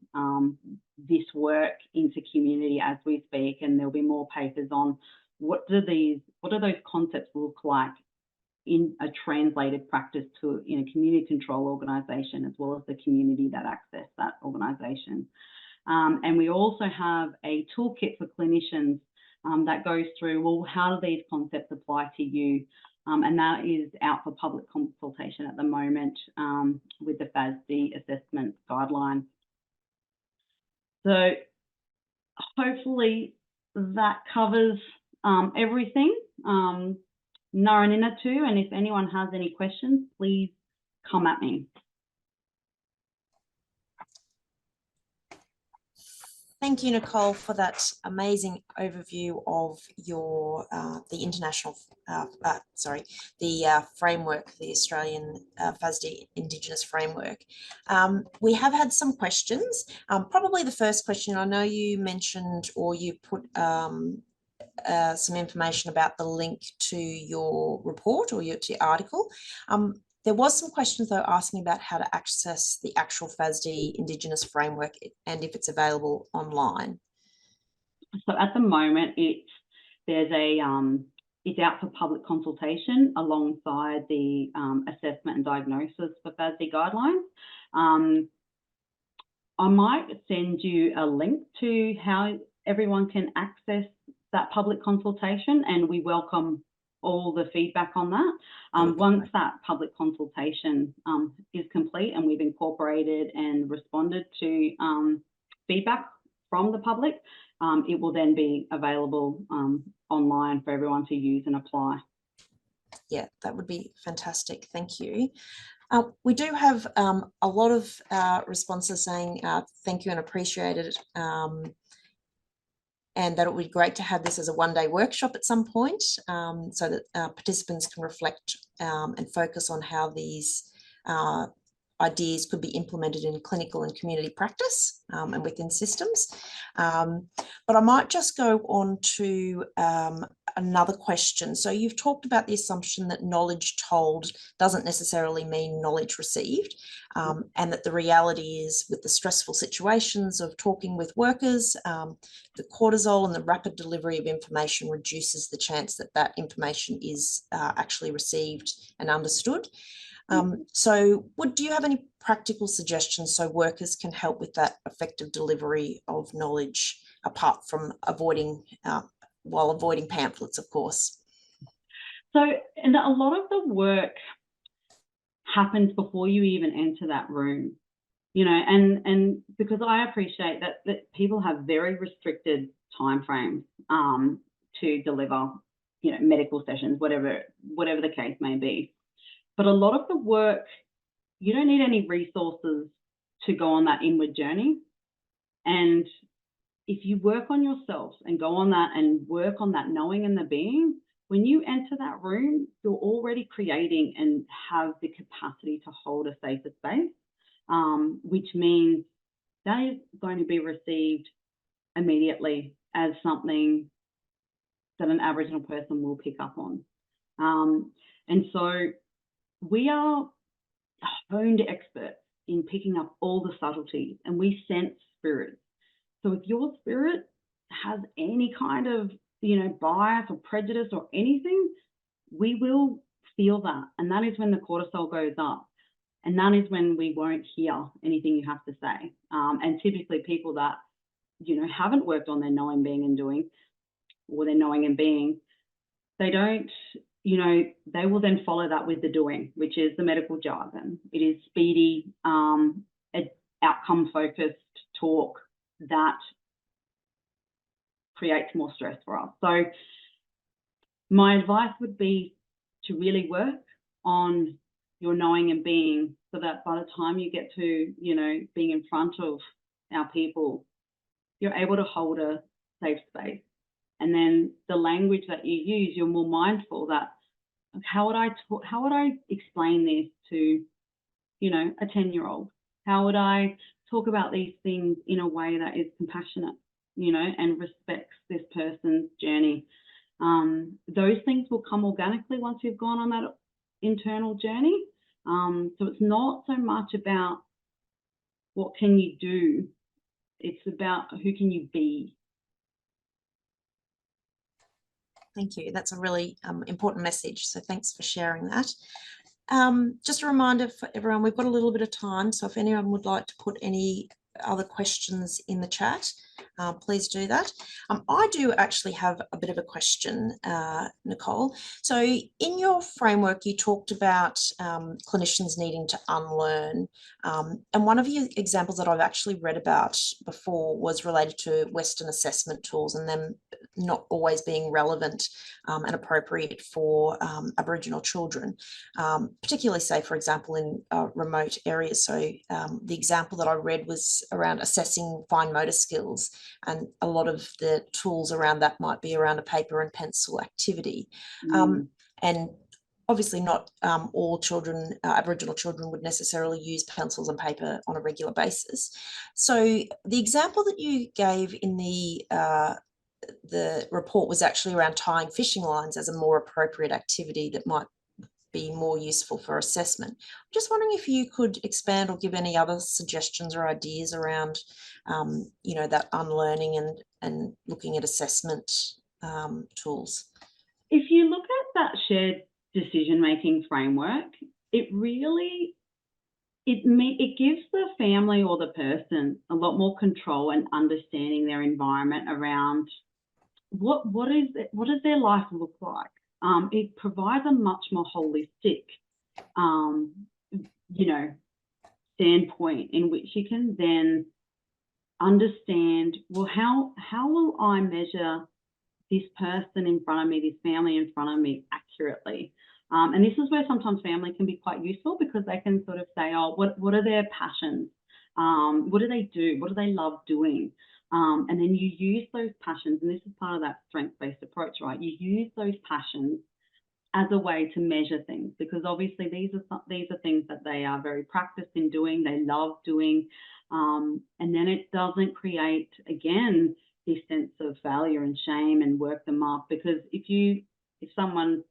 this work into community as we speak, and there'll be more papers on what do those concepts look like in a translated practice in a community control organisation, as well as the community that access that organisation. And we also have a toolkit for clinicians that goes through, well, how do these concepts apply to you? And that is out for public consultation at the moment with the FASD assessment guidelines. So hopefully that covers everything. Naranina too, and if anyone has any questions, please come at me. Thank you, Nicole, for that amazing overview of your the international, framework, the Australian FASD Indigenous Framework. We have had some questions. Probably the first question, I know you mentioned, or you put some information about the link to your report or to your article. There was some questions though asking about how to access the actual FASD Indigenous Framework and if it's available online. So at the moment, it's out for public consultation alongside the assessment and diagnosis for FASD guidelines. I might send you a link to how everyone can access that public consultation, and we welcome all the feedback on that. Once that public consultation is complete and we've incorporated and responded to feedback from the public, it will then be available online for everyone to use and apply. Yeah, that would be fantastic. Thank you. We do have a lot of responses saying thank you and appreciate it. And that it would be great to have this as a one-day workshop at some point so that participants can reflect and focus on how these ideas could be implemented in clinical and community practice and within systems. But I might just go on to another question. So you've talked about the assumption that knowledge told doesn't necessarily mean knowledge received, and that the reality is with the stressful situations of talking with workers, the cortisol and the rapid delivery of information reduces the chance that that information is actually received and understood. So do you have any practical suggestions so workers can help with that effective delivery of knowledge apart from while avoiding pamphlets, of course? So, and a lot of the work happens before you even enter that room, you know, and because I appreciate that people have very restricted timeframes to deliver, you know, medical sessions, whatever the case may be. But a lot of the work, you don't need any resources to go on that inward journey. And if you work on yourself and go on that and work on that knowing and the being, when you enter that room, you're already creating and have the capacity to hold a safer space, which means that is going to be received immediately as something that an Aboriginal person will pick up on. And so we are honed experts in picking up all the subtleties, and we sense spirits. So if your spirit has any kind of, you know, bias or prejudice or anything, we will feel that. And that is when the cortisol goes up. And that is when we won't hear anything you have to say. And typically people that, you know, haven't worked on their knowing, being and doing, or their knowing and being, they don't, you know, they will then follow that with the doing, which is the medical jargon. It is speedy, outcome-focused talk that creates more stress for us. So my advice would be to really work on your knowing and being, so that by the time you get to, you know, being in front of our people, you're able to hold a safe space. And then the language that you use, you're more mindful that, how would I explain this to, you know, a 10-year-old? How would I talk about these things in a way that is compassionate, you know, and respects this person's journey? Those things will come organically once you've gone on that internal journey. So it's not so much about what can you do, it's about who can you be. Thank you. That's a really important message. So thanks for sharing that. Just a reminder for everyone, we've got a little bit of time. So if anyone would like to put any other questions in the chat, please do that. I do actually have a bit of a question, Nicole. So in your framework, you talked about clinicians needing to unlearn. And one of your examples that I've actually read about before was related to Western assessment tools and them not always being relevant and appropriate for Aboriginal children, particularly, say, for example, in remote areas. So the example that I read was around assessing fine motor skills, and a lot of the tools around that might be around a paper and pencil activity. And obviously not all children, Aboriginal children, would necessarily use pencils and paper on a regular basis. So the example that you gave in the report was actually around tying fishing lines as a more appropriate activity that might be more useful for assessment. I'm just wondering if you could expand or give any other suggestions or ideas around, you know, that unlearning and looking at assessment tools. If you look at that shared decision-making framework, it really, it gives the family or the person a lot more control and understanding their environment around what does their life look like. It provides a much more holistic, you know, standpoint in which you can then understand, well, how will I measure this person in front of me, this family in front of me accurately? And this is where sometimes family can be quite useful, because they can sort of say, oh, what are their passions? What do they do? What do they love doing? And then you use those passions, and this is part of that strengths-based approach, right? You use those passions as a way to measure things, because obviously these are things that they are very practiced in doing, they love doing, and then it doesn't create, again, this sense of failure and shame and work them up. Because if someone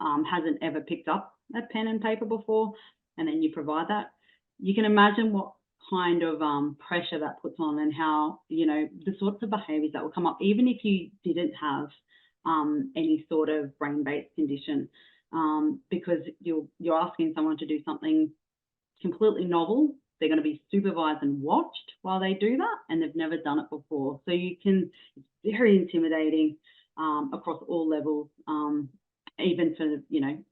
hasn't ever picked up a pen and paper before, and then you provide that, you can imagine what kind of pressure that puts on, and how, you know, the sorts of behaviours that will come up, even if you didn't have any sort of brain-based condition, because you're asking someone to do something completely novel. They're going to be supervised and watched while they do that, and they've never done it before. So it's very intimidating across all levels, even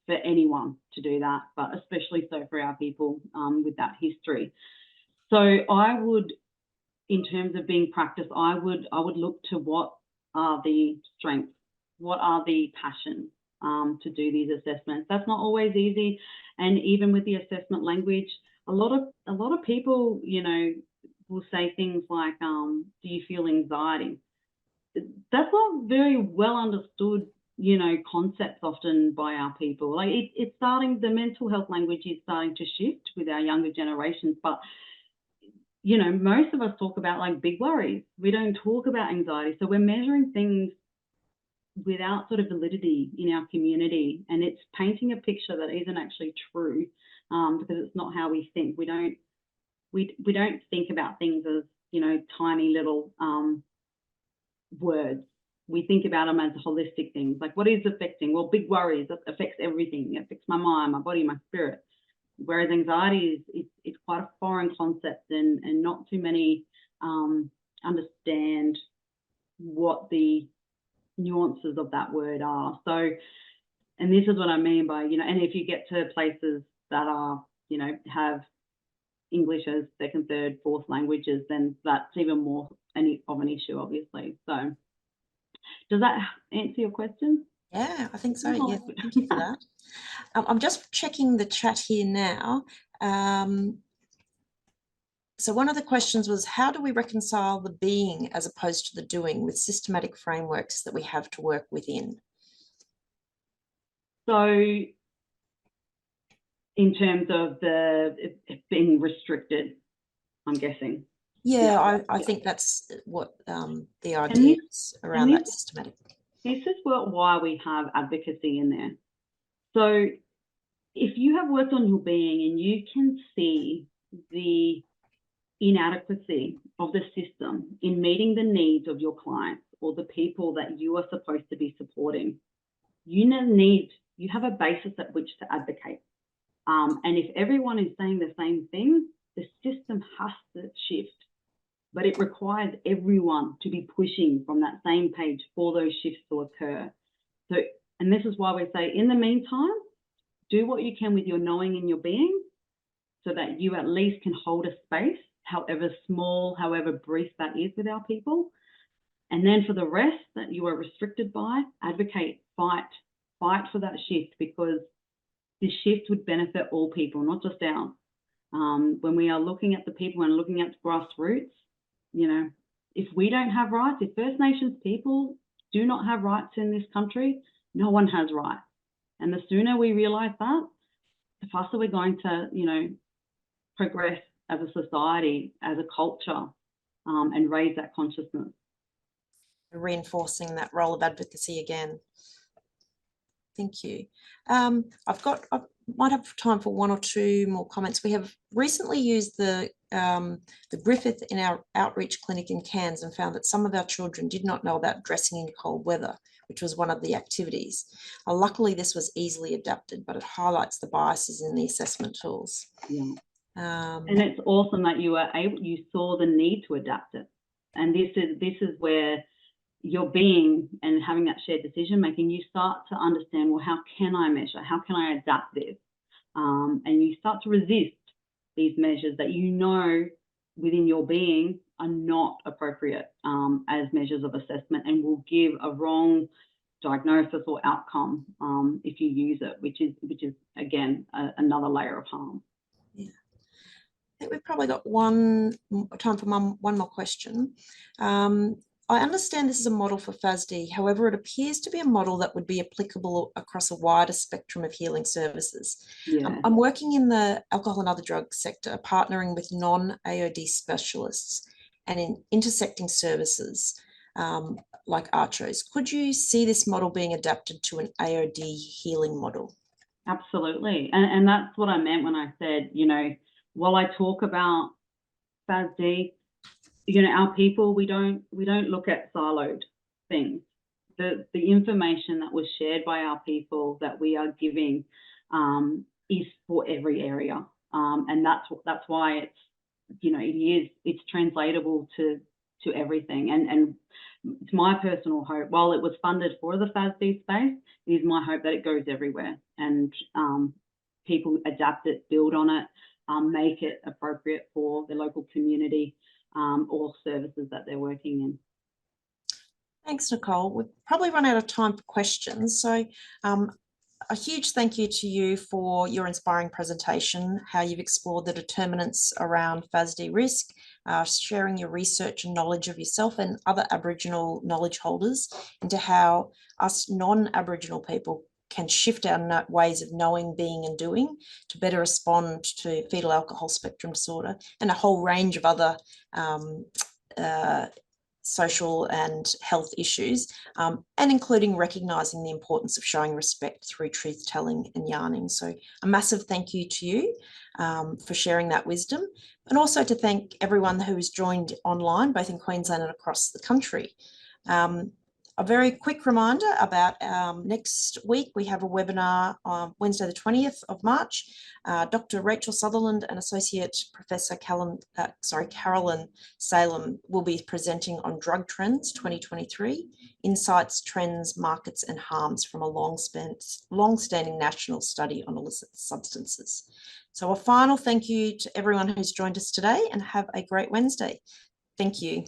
for anyone to do that, but especially so for our people with that history. So I would, in terms of being practiced, I would look to what are the strengths, what are the passions to do these assessments. That's not always easy, and even with the assessment language, a lot of people, you know, will say things like, do you feel anxiety? That's not very well understood, you know, concepts often by our people. Like it's starting, the mental health language is starting to shift with our younger generations, but you know, most of us talk about like big worries. We don't talk about anxiety. So we're measuring things without sort of validity in our community, and it's painting a picture that isn't actually true, because it's not how we think. We don't think about things as, you know, tiny little words. We think about them as holistic things. Like, what is affecting? Well, big worries, that affects everything. It affects my mind, my body, my spirit. Whereas anxiety is quite a foreign concept, and not too many understand what the nuances of that word are. So, and this is what I mean by, you know, and if you get to places that are, you know, have English as second, third, fourth languages, then that's even more of an issue, obviously. So does that answer your question? Yeah, I think so. Yeah, thank you for that. I'm just checking the chat here now. So one of the questions was, how do we reconcile the being as opposed to the doing with systematic frameworks that we have to work within? So in terms of it being restricted, I'm guessing. Yeah, I think that's what the idea is around that systematic. This is why we have advocacy in there. So if you have worked on your being and you can see the inadequacy of the system in meeting the needs of your clients or the people that you are supposed to be supporting, you have a basis at which to advocate. And if everyone is saying the same thing, the system has to shift. But it requires everyone to be pushing from that same page for those shifts to occur. So, and this is why we say, in the meantime, do what you can with your knowing and your being, so that you at least can hold a space, however small, however brief that is, with our people. And then for the rest that you are restricted by, advocate, fight for that shift, because this shift would benefit all people, not just ours. When we are looking at the people and looking at grassroots, you know, if we don't have rights, if First Nations people do not have rights in this country, no one has rights. And the sooner we realise that, the faster we're going to, you know, progress as a society, as a culture, and raise that consciousness. Reinforcing that role of advocacy again. Thank you. I might have time for one or two more comments. We have recently used the Griffith in our outreach clinic in Cairns and found that some of our children did not know about dressing in cold weather, which was one of the activities. Luckily, this was easily adapted, but it highlights the biases in the assessment tools. Yeah. And it's awesome that you saw the need to adapt it. And this is where your being and having that shared decision making, you start to understand, well, how can I measure? How can I adapt this? And you start to resist these measures that you know within your being are not appropriate as measures of assessment, and will give a wrong diagnosis or outcome if you use it, which is again another layer of harm. Yeah. I think we've probably got time for one more question. I understand this is a model for FASD. However, it appears to be a model that would be applicable across a wider spectrum of healing services. Yeah. I'm working in the alcohol and other drug sector, partnering with non-AOD specialists and in intersecting services like ARCHOs. Could you see this model being adapted to an AOD healing model? Absolutely. And that's what I meant when I said, you know, while I talk about FASD, you know, our people, we don't look at siloed things. The information that was shared by our people that we are giving is for every area, and that's why it's, you know, it's translatable to everything. And it's my personal hope, while it was funded for the FASD space, it is my hope that it goes everywhere, and people adapt it, build on it, make it appropriate for the local community or services that they're working in. Thanks, Nicole. We've probably run out of time for questions. So a huge thank you to you for your inspiring presentation, how you've explored the determinants around FASD risk, sharing your research and knowledge of yourself and other Aboriginal knowledge holders into how us non-Aboriginal people can shift our ways of knowing, being and doing to better respond to fetal alcohol spectrum disorder and a whole range of other social and health issues, and including recognising the importance of showing respect through truth-telling and yarning. So a massive thank you to you for sharing that wisdom, and also to thank everyone who has joined online, both in Queensland and across the country. A very quick reminder about next week, we have a webinar on Wednesday the 20th of March. Dr. Rachel Sutherland and Associate Professor Carolyn Salem will be presenting on Drug Trends 2023, Insights, Trends, Markets and Harms from a long-standing national study on illicit substances. So a final thank you to everyone who's joined us today, and have a great Wednesday. Thank you.